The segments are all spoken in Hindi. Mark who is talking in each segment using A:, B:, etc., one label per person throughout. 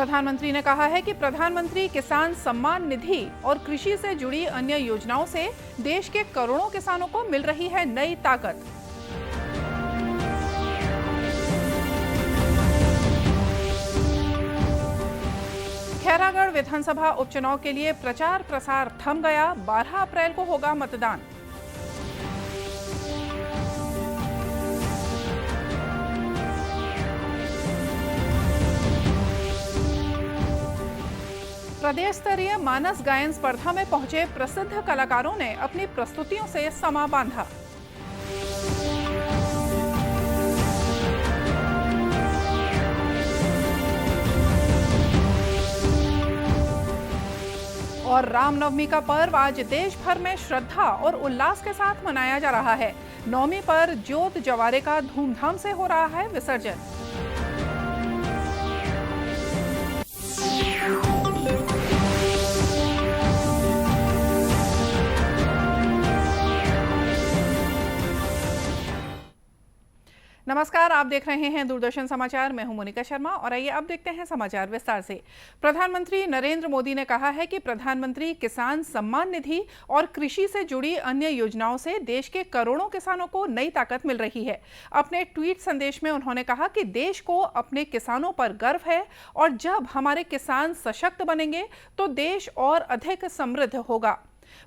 A: प्रधानमंत्री ने कहा है कि प्रधानमंत्री किसान सम्मान निधि और कृषि से जुड़ी अन्य योजनाओं से देश के करोड़ों किसानों को मिल रही है नई ताकत। खैरागढ़ विधानसभा उपचुनाव के लिए प्रचार प्रसार थम गया। 12 अप्रैल को होगा मतदान। प्रदेश स्तरीय मानस गायन स्पर्धा में पहुंचे प्रसिद्ध कलाकारों ने अपनी प्रस्तुतियों से समा बांधा। और रामनवमी का पर्व आज देश भर में श्रद्धा और उल्लास के साथ मनाया जा रहा है। नवमी पर ज्योत जवारे का धूमधाम से हो रहा है विसर्जन। नमस्कार, आप देख रहे हैं दूरदर्शन समाचार। मैं हूं मोनिका शर्मा और आइए अब देखते हैं समाचार विस्तार से। प्रधानमंत्री नरेंद्र मोदी ने कहा है कि प्रधानमंत्री किसान सम्मान निधि और कृषि से जुड़ी अन्य योजनाओं से देश के करोड़ों किसानों को नई ताकत मिल रही है। अपने ट्वीट संदेश में उन्होंने कहा कि देश को अपने किसानों पर गर्व है और जब हमारे किसान सशक्त बनेंगे तो देश और अधिक समृद्ध होगा।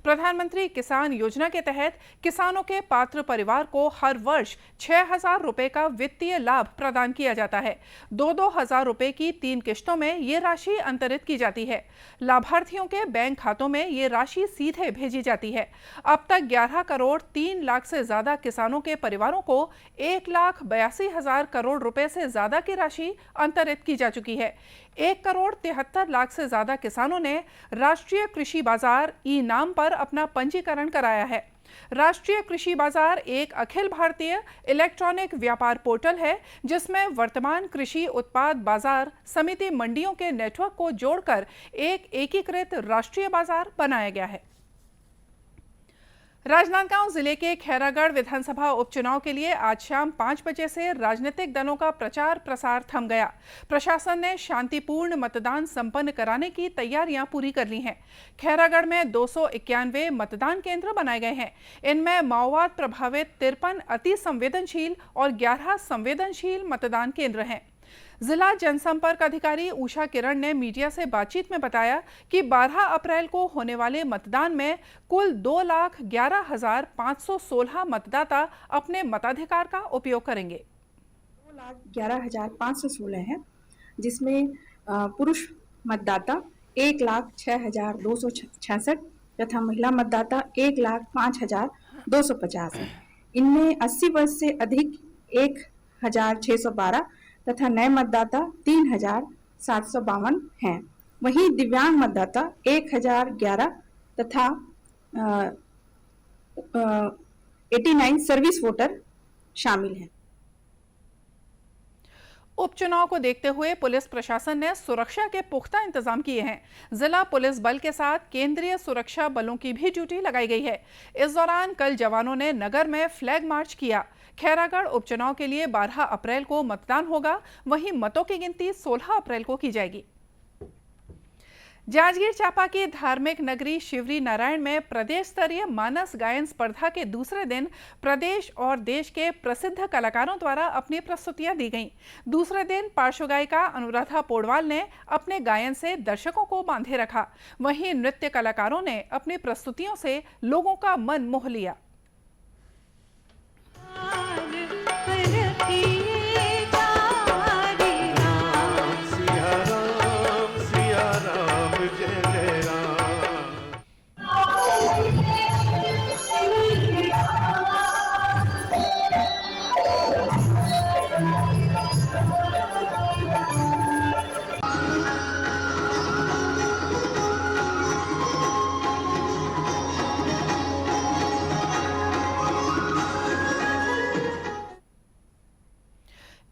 A: प्रधानमंत्री किसान योजना के तहत किसानों के पात्र परिवार को हर वर्ष 6,000 रुपए का वित्तीय लाभ प्रदान किया जाता है। 2-2 हजार रुपए की 3 किश्तों में ये राशि अंतरित की जाती है। लाभार्थियों के बैंक खातों में ये राशि सीधे भेजी जाती है। अब तक 11 करोड़ 3 लाख से ज्यादा किसानों के परिवारों को 1,82,000 करोड़ रुपए से ज्यादा की राशि अंतरित की जा चुकी है। 1 करोड़ 73 लाख से ज्यादा किसानों ने राष्ट्रीय कृषि बाजार ई नाम पर अपना पंजीकरण कराया है। राष्ट्रीय कृषि बाजार एक अखिल भारतीय इलेक्ट्रॉनिक व्यापार पोर्टल है जिसमें वर्तमान कृषि उत्पाद बाजार समिति मंडियों के नेटवर्क को जोड़कर एक एकीकृत राष्ट्रीय बाजार बनाया गया है। राजनांदगांव जिले के खैरागढ़ विधानसभा उपचुनाव के लिए आज शाम 5 बजे से राजनीतिक दलों का प्रचार प्रसार थम गया। प्रशासन ने शांतिपूर्ण मतदान संपन्न कराने की तैयारियां पूरी कर ली हैं। खैरागढ़ में 291 मतदान केंद्र बनाए गए हैं। इनमें माओवाद प्रभावित 53 अति संवेदनशील और 11 संवेदनशील मतदान केंद्र हैं। जिला जनसंपर्क अधिकारी उषा किरण ने मीडिया से बातचीत में बताया कि 12 अप्रैल को होने वाले मतदान में कुल 2,11,516 मतदाता अपने मताधिकार का उपयोग करेंगे।
B: 2,11,516 है, जिसमें पुरुष मतदाता 1,06,266 तथा महिला मतदाता 1,05,250 है। इनमें 80 वर्ष से अधिक 1,612 तथा नए मतदाता 3,752 हैं। वहीं दिव्यांग मतदाता 1,011 तथा 89 सर्विस वोटर शामिल हैं।
A: उपचुनाव को देखते हुए पुलिस प्रशासन ने सुरक्षा के पुख्ता इंतजाम किए हैं। जिला पुलिस बल के साथ केंद्रीय सुरक्षा बलों की भी ड्यूटी लगाई गई है। इस दौरान कल जवानों ने नगर में फ्लैग मार्च किया। खैरागढ़ उपचुनाव के लिए 12 अप्रैल को मतदान होगा, वहीं मतों की गिनती 16 अप्रैल को की जाएगी। जांजगीर चांपा की धार्मिक नगरी शिवरी नारायण में प्रदेश स्तरीय मानस गायन स्पर्धा के दूसरे दिन प्रदेश और देश के प्रसिद्ध कलाकारों द्वारा अपनी प्रस्तुतियां दी गईं। दूसरे दिन पार्श्व गायिका अनुराधा पौडवाल ने अपने गायन से दर्शकों को बांधे रखा। वहीं नृत्य कलाकारों ने अपनी प्रस्तुतियों से लोगों का मन मोह लिया।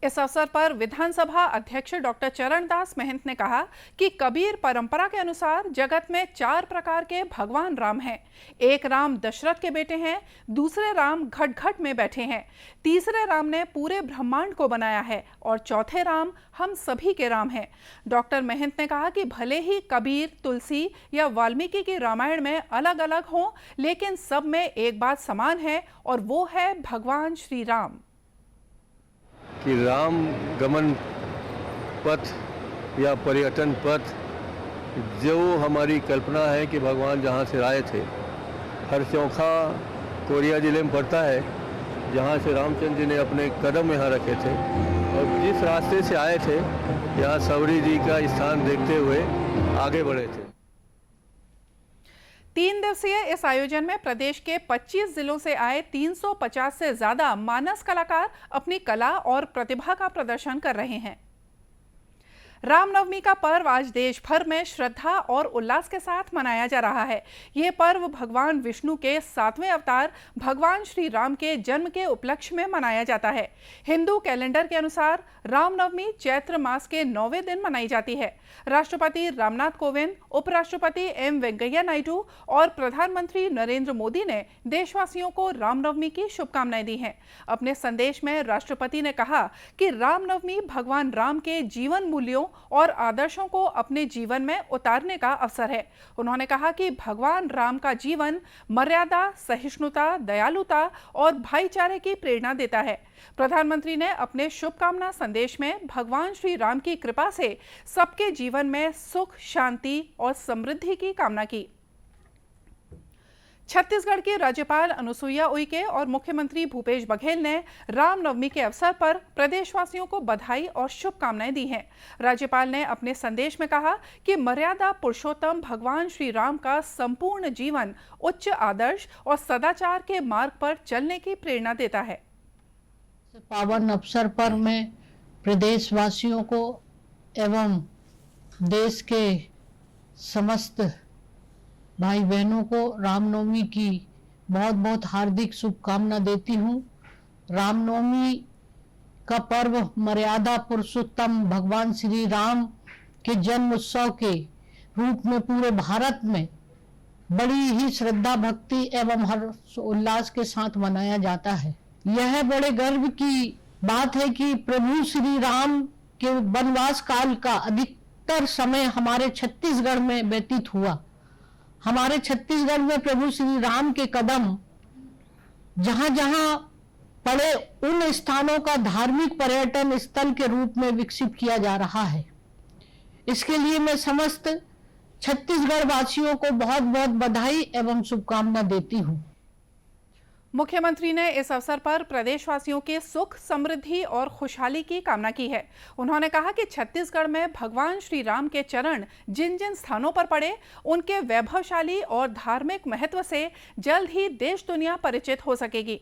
A: इस अवसर पर विधानसभा अध्यक्ष डॉक्टर चरणदास महंत ने कहा कि कबीर परंपरा के अनुसार जगत में 4 प्रकार के भगवान राम हैं। एक राम दशरथ के बेटे हैं, दूसरे राम घट-घट में बैठे हैं, तीसरे राम ने पूरे ब्रह्मांड को बनाया है और चौथे राम हम सभी के राम हैं। डॉक्टर महंत ने कहा कि भले ही कबीर, तुलसी या वाल्मीकि की रामायण में अलग-अलग हों, लेकिन सब में एक बात समान है और वो है भगवान श्री राम।
C: कि राम गमन पथ या पर्यटन पथ जो हमारी कल्पना है कि भगवान जहाँ से आए थे, हरचौखा कोरिया जिले में पड़ता है, जहाँ से रामचंद्र जी ने अपने कदम यहाँ रखे थे और जिस रास्ते से आए थे यहाँ सवरी जी का स्थान देखते हुए आगे बढ़े थे।
A: 3 दिवसीय इस आयोजन में प्रदेश के 25 जिलों से आए 350 से ज्यादा मानस कलाकार अपनी कला और प्रतिभा का प्रदर्शन कर रहे हैं। रामनवमी का पर्व आज देश भर में श्रद्धा और उल्लास के साथ मनाया जा रहा है। ये पर्व भगवान विष्णु के 7वें अवतार भगवान श्री राम के जन्म के उपलक्ष्य में मनाया जाता है। हिंदू कैलेंडर के अनुसार रामनवमी चैत्र मास के 9वें दिन मनाई जाती है। राष्ट्रपति रामनाथ कोविंद, उपराष्ट्रपति एम वेंकैया नायडू और प्रधानमंत्री नरेंद्र मोदी ने देशवासियों को रामनवमी की शुभकामनाएं दी हैं। अपने संदेश में राष्ट्रपति ने कहा कि रामनवमी भगवान राम के जीवन मूल्यों और आदर्शों को अपने जीवन में उतारने का अवसर है। उन्होंने कहा कि भगवान राम का जीवन मर्यादा, सहिष्णुता, दयालुता और भाईचारे की प्रेरणा देता है। प्रधानमंत्री ने अपने शुभकामना संदेश में भगवान श्री राम की कृपा से सबके जीवन में सुख, शांति और समृद्धि की कामना की। छत्तीसगढ़ की राज्यपाल अनुसुईया उइके और मुख्यमंत्री भूपेश बघेल ने रामनवमी के अवसर पर प्रदेशवासियों को बधाई और शुभकामनाएं दी हैं। राज्यपाल ने अपने संदेश में कहा कि मर्यादा पुरुषोत्तम भगवान श्री राम का संपूर्ण जीवन उच्च आदर्श और सदाचार के मार्ग पर चलने की प्रेरणा देता है।
D: पावन अवसर पर मैं प्रदेशवासियों को एवं देश के समस्त भाई बहनों को रामनवमी की बहुत बहुत हार्दिक शुभकामना देती हूँ। रामनवमी का पर्व मर्यादा पुरुषोत्तम भगवान श्री राम के जन्म उत्सव के रूप में पूरे भारत में बड़ी ही श्रद्धा, भक्ति एवं हर्ष उल्लास के साथ मनाया जाता है। यह बड़े गर्व की बात है कि प्रभु श्री राम के वनवास काल का अधिकतर समय हमारे छत्तीसगढ़ में व्यतीत हुआ। हमारे छत्तीसगढ़ में प्रभु श्री राम के कदम जहां जहां पड़े उन स्थानों का धार्मिक पर्यटन स्थल के रूप में विकसित किया जा रहा है। इसके लिए मैं समस्त छत्तीसगढ़ वासियों को बहुत बहुत बधाई एवं शुभकामना देती हूं।
A: मुख्यमंत्री ने इस अवसर पर प्रदेशवासियों के सुख, समृद्धि और खुशहाली की कामना की है। उन्होंने कहा कि छत्तीसगढ़ में भगवान श्री राम के चरण जिन जिन स्थानों पर पड़े, उनके वैभवशाली और धार्मिक महत्व से जल्द ही देश दुनिया परिचित हो सकेगी।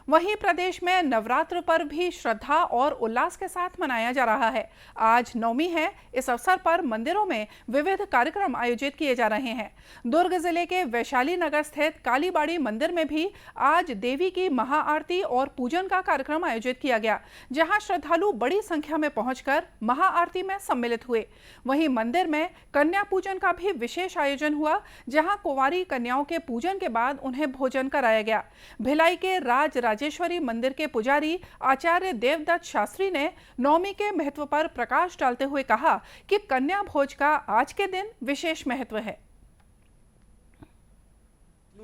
A: वहीं प्रदेश में नवरात्र पर्व भी श्रद्धा और उल्लास के साथ मनाया जा रहा है। आज नवमी है। इस अवसर पर मंदिरों में विविध कार्यक्रम आयोजित किए जा रहे हैं। दुर्ग जिले के वैशाली नगर स्थित कालीबाड़ी मंदिर में भी आज देवी की महाआरती और पूजन का कार्यक्रम आयोजित किया गया, जहां श्रद्धालु बड़ी संख्या में पहुंचकर महाआरती में सम्मिलित हुए। वहीं मंदिर में कन्या पूजन का भी विशेष आयोजन हुआ, जहां कुंवारी कन्याओं के पूजन के बाद उन्हें भोजन कराया गया। भिलाई के राजेश्वरी मंदिर के पुजारी आचार्य देवदत्त शास्त्री ने नवमी के महत्व पर प्रकाश डालते हुए कहा कि कन्या भोज का आज के दिन विशेष महत्व है।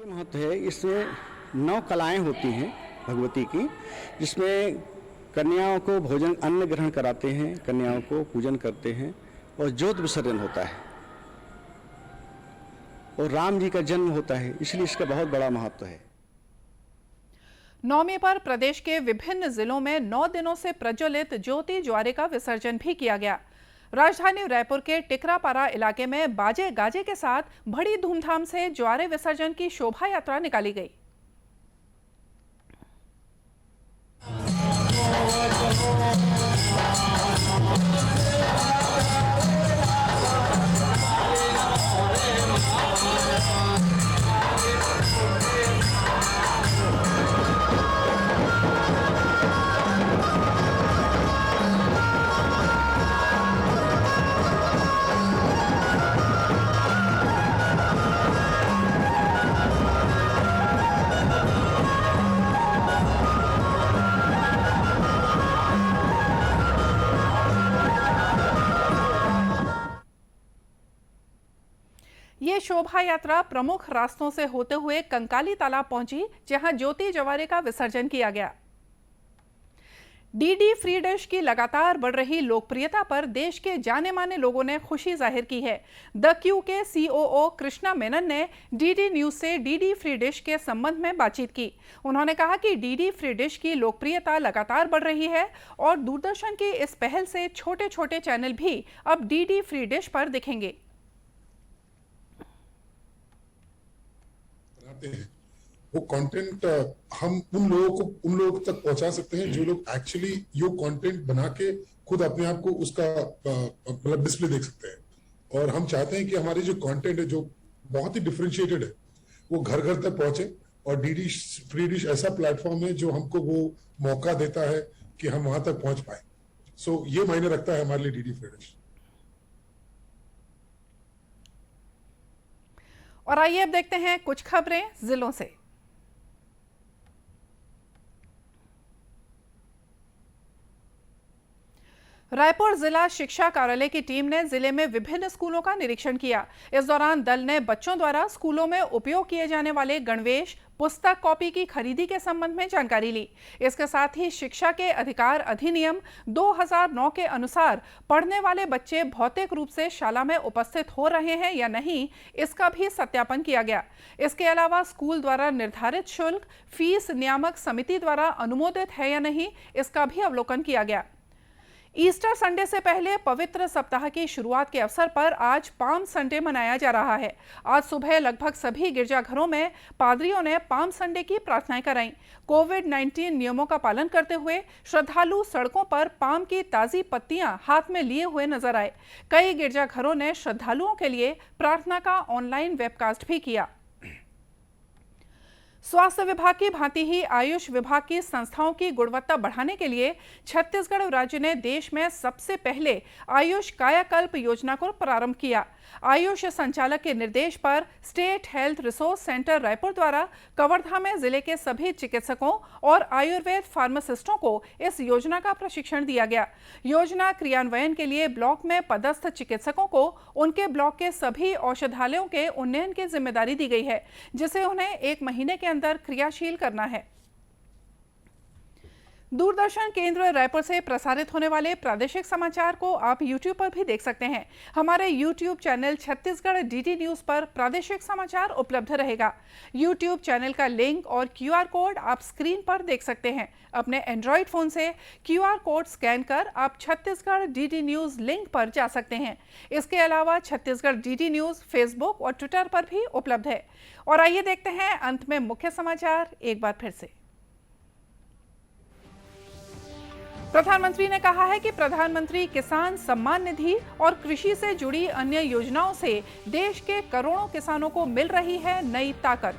E: महत्व है, इसमें 9 कलाएं होती हैं भगवती की, जिसमें कन्याओं को भोजन अन्न ग्रहण कराते हैं, कन्याओं को पूजन करते हैं और ज्योत विसर्जन होता है और राम जी का जन्म होता है, इसलिए इसका बहुत बड़ा महत्व है।
A: नवमी पर प्रदेश के विभिन्न जिलों में 9 दिनों से प्रज्वलित ज्योति ज्वारे का विसर्जन भी किया गया। राजधानी रायपुर के टिकरापारा इलाके में बाजे गाजे के साथ बड़ी धूमधाम से ज्वारे विसर्जन की शोभा यात्रा निकाली गई। शोभा यात्रा प्रमुख रास्तों से होते हुए कंकाली तालाब पहुंची, जहां ज्योति जवारे का विसर्जन किया गया। डीडी फ्री डिश की लगातार बढ़ रही लोकप्रियता पर देश के जाने माने लोगों ने खुशी जाहिर की है। द क्यू के सीओओ कृष्णा मेनन ने डीडी न्यूज से डीडी फ्री डिश के संबंध में बातचीत की। उन्होंने कहा कि डीडी फ्री डिश की लोकप्रियता लगातार बढ़ रही है और दूरदर्शन की इस पहल से छोटे छोटे चैनल भी अब डीडी फ्री डिश पर दिखेंगे।
F: वो कंटेंट हम उन लोगों तक पहुंचा सकते हैं जो लोग एक्चुअली यो कंटेंट बना के खुद अपने आप को उसका मतलब डिस्प्ले देख सकते हैं। और हम चाहते हैं कि हमारे जो कंटेंट है जो बहुत ही डिफरेंशिएटेड है वो घर घर तक पहुंचे, और डीडी फ्री डिश ऐसा प्लेटफॉर्म है जो हमको वो मौका देता है कि हम वहां तक पहुंच पाए। सो ये मायने रखता है हमारे लिए डीडी फ्री डिश।
A: और आइए अब देखते हैं कुछ खबरें जिलों से। रायपुर जिला शिक्षा कार्यालय की टीम ने जिले में विभिन्न स्कूलों का निरीक्षण किया। इस दौरान दल ने बच्चों द्वारा स्कूलों में उपयोग किए जाने वाले गणवेश, पुस्तक, कॉपी की खरीदी के संबंध में जानकारी ली। इसके साथ ही शिक्षा के अधिकार अधिनियम 2009 के अनुसार पढ़ने वाले बच्चे भौतिक रूप से शाला में उपस्थित हो रहे हैं या नहीं, इसका भी सत्यापन किया गया। इसके अलावा स्कूल द्वारा निर्धारित शुल्क फीस नियामक समिति द्वारा अनुमोदित है या नहीं, इसका भी अवलोकन किया गया। ईस्टर संडे से पहले पवित्र सप्ताह की शुरुआत के अवसर पर आज पाम संडे मनाया जा रहा है। आज सुबह लगभग सभी गिरजाघरों में पादरियों ने पाम संडे की प्रार्थनाएं कराईं। कोविड-19 नियमों का पालन करते हुए श्रद्धालु सड़कों पर पाम की ताजी पत्तियां हाथ में लिए हुए नजर आए। कई गिरजाघरों ने श्रद्धालुओं के लिए प्रार्थना का ऑनलाइन वेबकास्ट भी किया। स्वास्थ्य विभाग की भांति ही आयुष विभाग की संस्थाओं की गुणवत्ता बढ़ाने के लिए छत्तीसगढ़ राज्य ने देश में सबसे पहले आयुष कायाकल्प योजना को प्रारंभ किया। आयुष संचालक के निर्देश पर state health resource centre Raipur द्वारा कवर्धा में जिले के सभी चिकित्सकों और आयुर्वेद फार्मासिस्टों को इस योजना का प्रशिक्षण दिया गया। योजना क्रियान्वयन के लिए ब्लॉक में पदस्थ चिकित्सकों को उनके ब्लॉक के सभी औषधालयों के उन्नयन की जिम्मेदारी दी गई है, जिसे उन्हें 1 महीने के अंदर क्रियाशील करना है। दूरदर्शन केंद्र रायपुर से प्रसारित होने वाले प्रादेशिक समाचार को आप YouTube पर भी देख सकते हैं। हमारे YouTube channel Chhattisgarh DD news पर प्रादेशिक समाचार उपलब्ध रहेगा। YouTube चैनल का लिंक और QR कोड आप स्क्रीन पर देख सकते हैं। अपने एंड्रॉइड फोन से QR कोड स्कैन कर आप छत्तीसगढ़ डीडी न्यूज लिंक पर जा सकते हैं। इसके अलावा छत्तीसगढ़ डीडी न्यूज फेसबुक और ट्विटर पर भी उपलब्ध है। और आइए देखते हैं अंत में मुख्य समाचार एक बार फिर से। प्रधानमंत्री ने कहा है कि प्रधानमंत्री किसान सम्मान निधि और कृषि से जुड़ी अन्य योजनाओं से देश के करोड़ों किसानों को मिल रही है नई ताकत।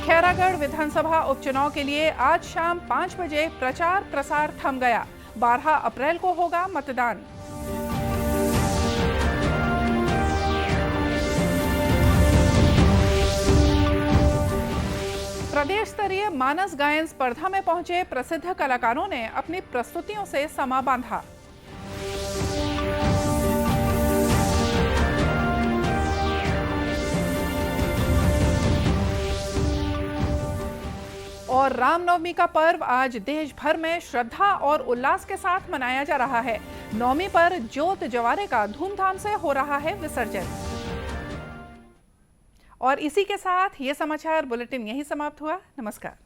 A: खैरागढ़ विधानसभा उपचुनाव के लिए आज शाम 5 बजे प्रचार प्रसार थम गया। 12 अप्रैल को होगा मतदान। प्रदेश स्तरीय मानस गायन स्पर्धा में पहुंचे प्रसिद्ध कलाकारों ने अपनी प्रस्तुतियों से समा बांधा। और रामनवमी का पर्व आज देश भर में श्रद्धा और उल्लास के साथ मनाया जा रहा है। नवमी पर ज्योत जवारे का धूमधाम से हो रहा है विसर्जन। और इसी के साथ ये समाचार बुलेटिन यहीं समाप्त हुआ। नमस्कार।